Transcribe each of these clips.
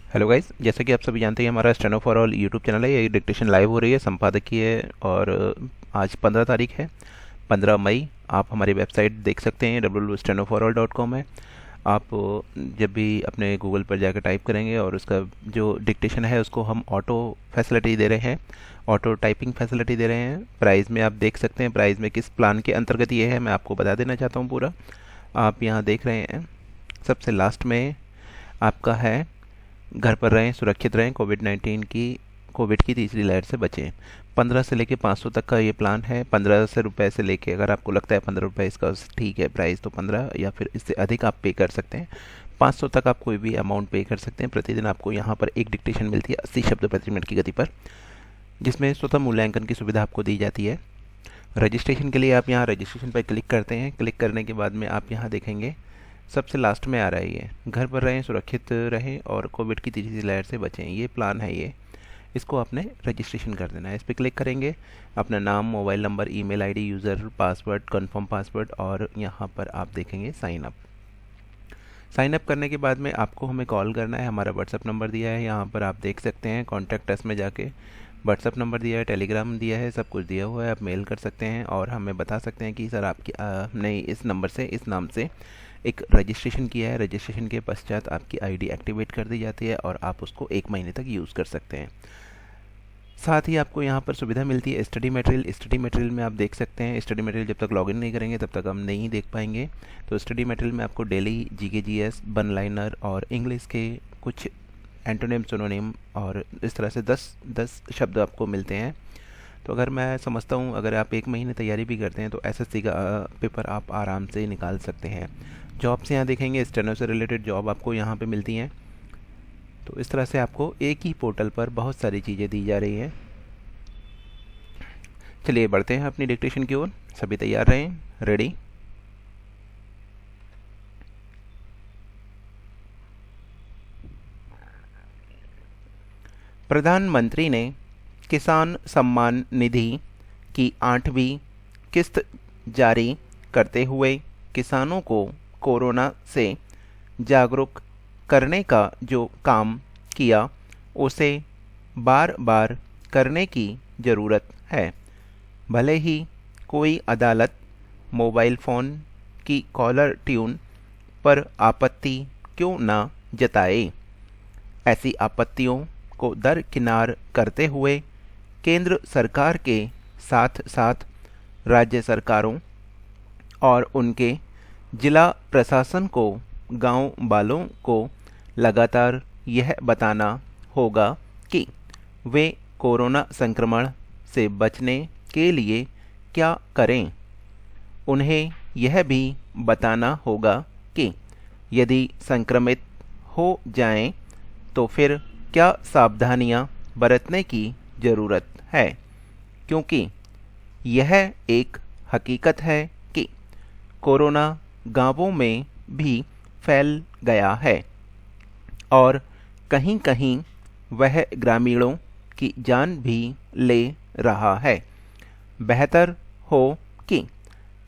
Hello guys, जैसा कि आप सभी जानते हैं हमारा steno for all YouTube channel है। ये डिक्टेशन लाइव हो रही है, संपादकीय है। और आज 15 तारीख है, 15 मई। आप हमारी वेबसाइट देख सकते हैं, www.stenoforall.com है। आप जब भी अपने गूगल पर जाकर टाइप करेंगे और उसका जो डिक्टेशन है उसको हम ऑटो फैसिलिटी दे रहे हैं, ऑटो टाइपिंग फैसिलिटी दे रहे हैं। प्राइस में आप देख सकते हैं, प्राइस में किस प्लान के अंतर्गत ये है मैं आपको बता देना चाहता हूँ पूरा। आप यहाँ देख रहे हैं, सबसे लास्ट में आपका है घर पर रहें, सुरक्षित रहें, कोविड की तीसरी लहर से बचें। 15 से लेके 500 तक का ये प्लान है। 15 से रुपए से लेके, अगर आपको लगता है 15 रुपये इसका ठीक है प्राइस, तो 15 या फिर इससे अधिक आप पे कर सकते हैं। 500 तक आप कोई भी अमाउंट पे कर सकते हैं। प्रतिदिन आपको यहाँ पर एक डिक्टेशन मिलती है 80 शब्द प्रति मिनट की गति पर, जिसमें स्वतः मूल्यांकन की सुविधा आपको दी जाती है। रजिस्ट्रेशन के लिए आप यहाँ रजिस्ट्रेशन पर क्लिक करते हैं। क्लिक करने के बाद में आप यहाँ देखेंगे सबसे लास्ट में आ रहा है ये, घर पर रहें, सुरक्षित रहें और कोविड की तीसरी लहर से बचें। ये प्लान है, ये इसको आपने रजिस्ट्रेशन कर देना है। इस पर क्लिक करेंगे, अपना नाम, mobile number, email ID, user password, confirm password, और यहाँ पर आप देखेंगे साइन अप। साइन अप करने के बाद में आपको हमें कॉल करना है। हमारा व्हाट्सअप नंबर दिया है, यहाँ पर आप देख सकते हैं। कॉन्टैक्ट अस में जाके व्हाट्सअप नंबर दिया है, टेलीग्राम दिया है, सब कुछ दिया हुआ है। आप मेल कर सकते हैं और हमें बता सकते हैं कि सर आपकी हमने इस नंबर से, इस नाम से एक रजिस्ट्रेशन किया है। रजिस्ट्रेशन के पश्चात आपकी आईडी एक्टिवेट कर दी जाती है और आप उसको 1 महीने तक यूज़ कर सकते हैं। साथ ही आपको यहाँ पर सुविधा मिलती है स्टडी मटेरियल। स्टडी मटेरियल में आप देख सकते हैं, स्टडी मटेरियल जब तक लॉगिन नहीं करेंगे तब तक हम नहीं देख पाएंगे। तो स्टडी मटेरियल में आपको daily GK GS, one liner और इंग्लिश के कुछ एंटोनिम, सिनोनिम और इस तरह से 10 शब्द आपको मिलते हैं। तो अगर मैं समझता हूँ, अगर आप 1 महीने तैयारी भी करते हैं तो एसएससी का पेपर आप आराम से निकाल सकते हैं। जॉब्स यहाँ देखेंगे, स्टेनो से रिलेटेड जॉब आपको यहाँ पे मिलती हैं। तो इस तरह से आपको एक ही पोर्टल पर बहुत सारी चीज़ें दी जा रही हैं। चलिए बढ़ते हैं अपनी डिक्टेशन की ओर। सभी तैयार रहें, रेडी। प्रधानमंत्री ने किसान सम्मान निधि की 8वीं किस्त जारी करते हुए किसानों को कोरोना से जागरूक करने का जो काम किया उसे बार बार करने की ज़रूरत है। भले ही कोई अदालत मोबाइल फ़ोन की कॉलर ट्यून पर आपत्ति क्यों ना जताए, ऐसी आपत्तियों को दरकिनार करते हुए केंद्र सरकार के साथ साथ राज्य सरकारों और उनके जिला प्रशासन को गांव वालों को लगातार यह बताना होगा कि वे कोरोना संक्रमण से बचने के लिए क्या करें। उन्हें यह भी बताना होगा कि यदि संक्रमित हो जाएं तो फिर क्या सावधानियां बरतने की ज़रूरत है, क्योंकि यह एक हकीकत है कि कोरोना गांवों में भी फैल गया है और कहीं कहीं वह ग्रामीणों की जान भी ले रहा है। बेहतर हो कि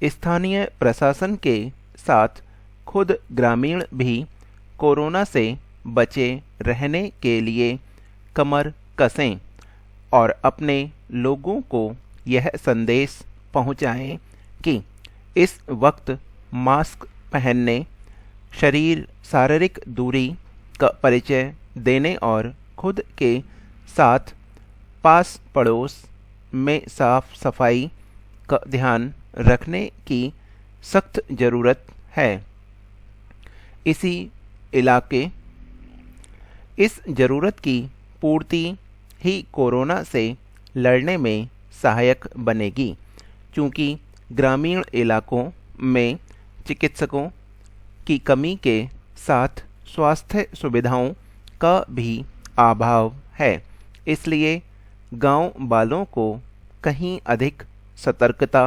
स्थानीय प्रशासन के साथ खुद ग्रामीण भी कोरोना से बचे रहने के लिए कमर कसें और अपने लोगों को यह संदेश पहुंचाएं कि इस वक्त मास्क पहनने, शारीरिक दूरी का परिचय देने और खुद के साथ पास पड़ोस में साफ सफाई का ध्यान रखने की सख्त ज़रूरत है। इस ज़रूरत की पूर्ति ही कोरोना से लड़ने में सहायक बनेगी, क्योंकि ग्रामीण इलाकों में चिकित्सकों की कमी के साथ स्वास्थ्य सुविधाओं का भी अभाव है। इसलिए गांव वालों को कहीं अधिक सतर्कता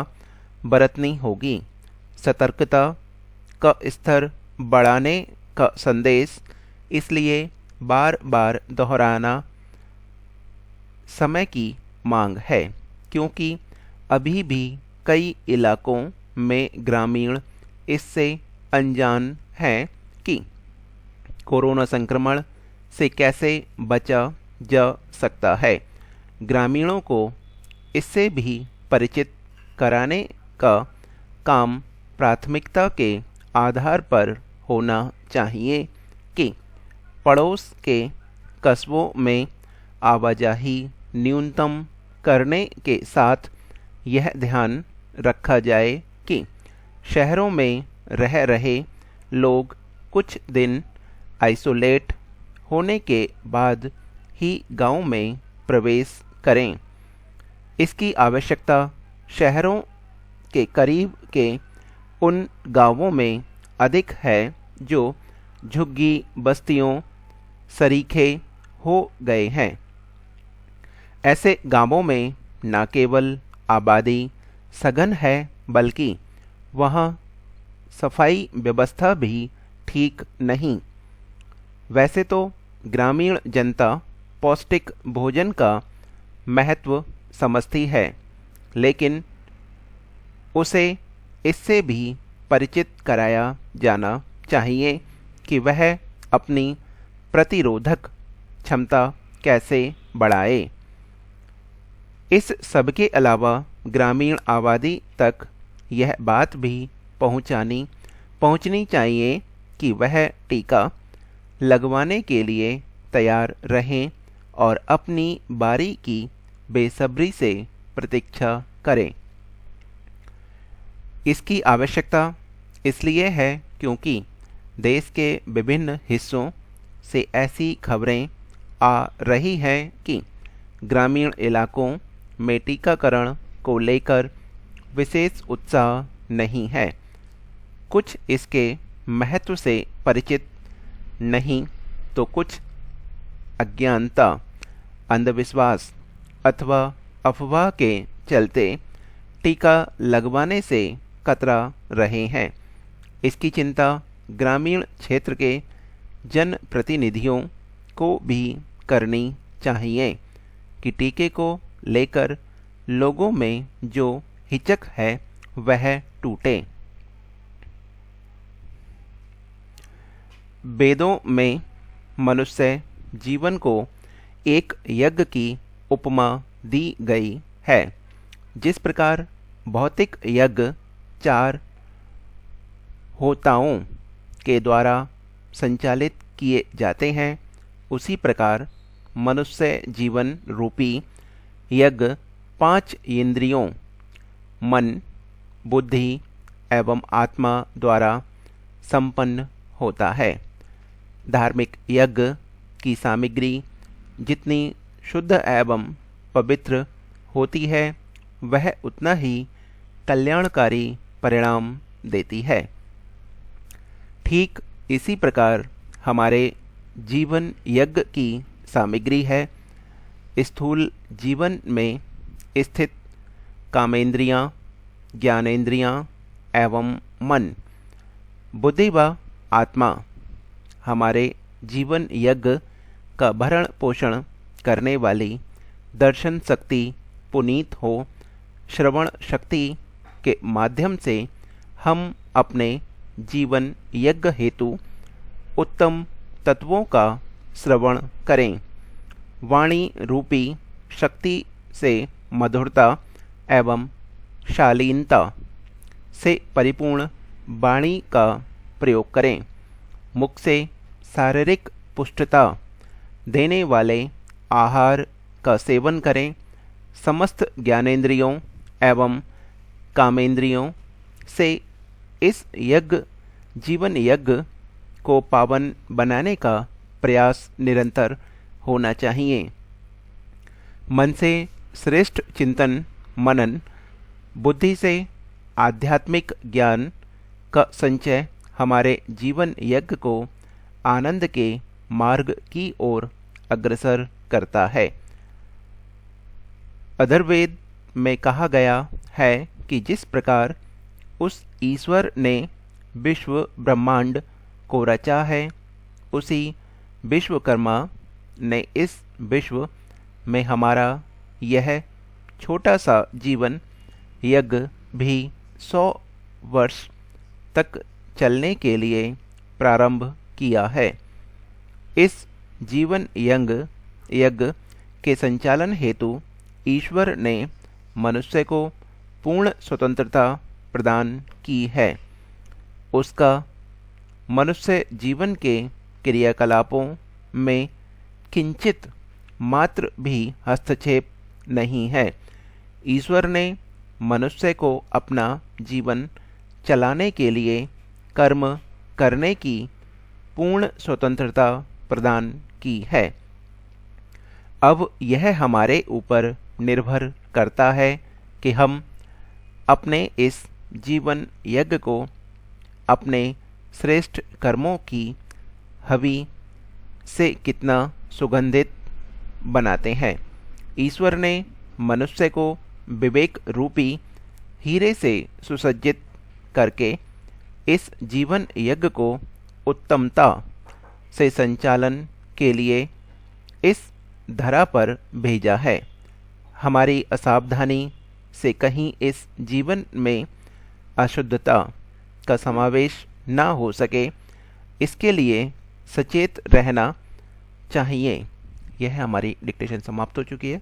बरतनी होगी। सतर्कता का स्तर बढ़ाने का संदेश इसलिए बार बार दोहराना समय की मांग है, क्योंकि अभी भी कई इलाकों में ग्रामीण इससे अनजान हैं कि कोरोना संक्रमण से कैसे बचा जा सकता है। ग्रामीणों को इससे भी परिचित कराने का काम प्राथमिकता के आधार पर होना चाहिए कि पड़ोस के कस्बों में आवाजाही न्यूनतम करने के साथ यह ध्यान रखा जाए कि शहरों में रह रहे लोग कुछ दिन आइसोलेट होने के बाद ही गांव में प्रवेश करें। इसकी आवश्यकता शहरों के करीब के उन गांवों में अधिक है जो झुग्गी बस्तियों सरीखे हो गए हैं। ऐसे गांवों में न केवल आबादी सघन है बल्कि वहाँ सफाई व्यवस्था भी ठीक नहीं। वैसे तो ग्रामीण जनता पौष्टिक भोजन का महत्व समझती है, लेकिन उसे इससे भी परिचित कराया जाना चाहिए कि वह अपनी प्रतिरोधक क्षमता कैसे बढ़ाए। इस सब के अलावा ग्रामीण आबादी तक यह बात भी पहुंचनी चाहिए कि वह टीका लगवाने के लिए तैयार रहें और अपनी बारी की बेसब्री से प्रतीक्षा करें। इसकी आवश्यकता इसलिए है क्योंकि देश के विभिन्न हिस्सों से ऐसी खबरें आ रही हैं कि ग्रामीण इलाकों में टीकाकरण को लेकर विशेष उत्साह नहीं है। कुछ इसके महत्व से परिचित नहीं तो कुछ अज्ञानता, अंधविश्वास अथवा अफवाह के चलते टीका लगवाने से कतरा रहे हैं। इसकी चिंता ग्रामीण क्षेत्र के जनप्रतिनिधियों को भी करनी चाहिए कि टीके को लेकर लोगों में जो हिचक है वह टूटे। वेदों में मनुष्य जीवन को एक यज्ञ की उपमा दी गई है। जिस प्रकार भौतिक यज्ञ 4 होताओं के द्वारा संचालित किए जाते हैं, उसी प्रकार मनुष्य जीवन रूपी यज्ञ 5 इंद्रियों मन, बुद्धि एवं आत्मा द्वारा संपन्न होता है। धार्मिक यज्ञ की सामग्री जितनी शुद्ध एवं पवित्र होती है वह उतना ही कल्याणकारी परिणाम देती है। ठीक इसी प्रकार हमारे जीवन यज्ञ की सामग्री है स्थूल जीवन में स्थित कामेंद्रियां, ज्ञानेंद्रियां एवं मन। बुद्धि व आत्मा हमारे जीवन यज्ञ का भरण पोषण करने वाली दर्शन शक्ति पुनीत हो। श्रवण शक्ति के माध्यम से हम अपने जीवन यज्ञ हेतु उत्तम तत्वों का श्रवण करें। वाणी रूपी शक्ति से मधुरता एवं शालीनता से परिपूर्ण वाणी का प्रयोग करें। मुख से शारीरिक पुष्टता देने वाले आहार का सेवन करें। समस्त ज्ञानेंद्रियों एवं कामेंद्रियों से इस जीवन यज्ञ को पावन बनाने का प्रयास निरंतर होना चाहिए। मन से श्रेष्ठ चिंतन मनन, बुद्धि से आध्यात्मिक ज्ञान का संचय हमारे जीवन यज्ञ को आनंद के मार्ग की ओर अग्रसर करता है। अथर्ववेद में कहा गया है कि जिस प्रकार उस ईश्वर ने विश्व ब्रह्मांड को रचा है, उसी विश्वकर्मा ने इस विश्व में हमारा यह छोटा सा जीवन यज्ञ भी 100 वर्ष तक चलने के लिए प्रारंभ किया है। इस जीवन यज्ञ के संचालन हेतु ईश्वर ने मनुष्य को पूर्ण स्वतंत्रता प्रदान की है। उसका मनुष्य जीवन के क्रियाकलापों में किंचित मात्र भी हस्तक्षेप नहीं है। ईश्वर ने मनुष्य को अपना जीवन चलाने के लिए कर्म करने की पूर्ण स्वतंत्रता प्रदान की है। अब यह हमारे ऊपर निर्भर करता है कि हम अपने इस जीवन यज्ञ को अपने श्रेष्ठ कर्मों की हवि से कितना सुगंधित बनाते हैं। ईश्वर ने मनुष्य को विवेक रूपी हीरे से सुसज्जित करके इस जीवन यज्ञ को उत्तमता से संचालन के लिए इस धरा पर भेजा है। हमारी असावधानी से कहीं इस जीवन में अशुद्धता का समावेश ना हो सके, इसके लिए सचेत रहना चाहिए। यह हमारी डिक्टेशन समाप्त हो चुकी है।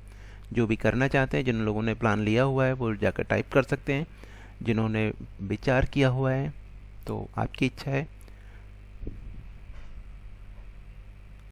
जो भी करना चाहते हैं, जिन लोगों ने प्लान लिया हुआ है वो जाकर टाइप कर सकते हैं। जिन्होंने विचार किया हुआ है तो आपकी इच्छा है।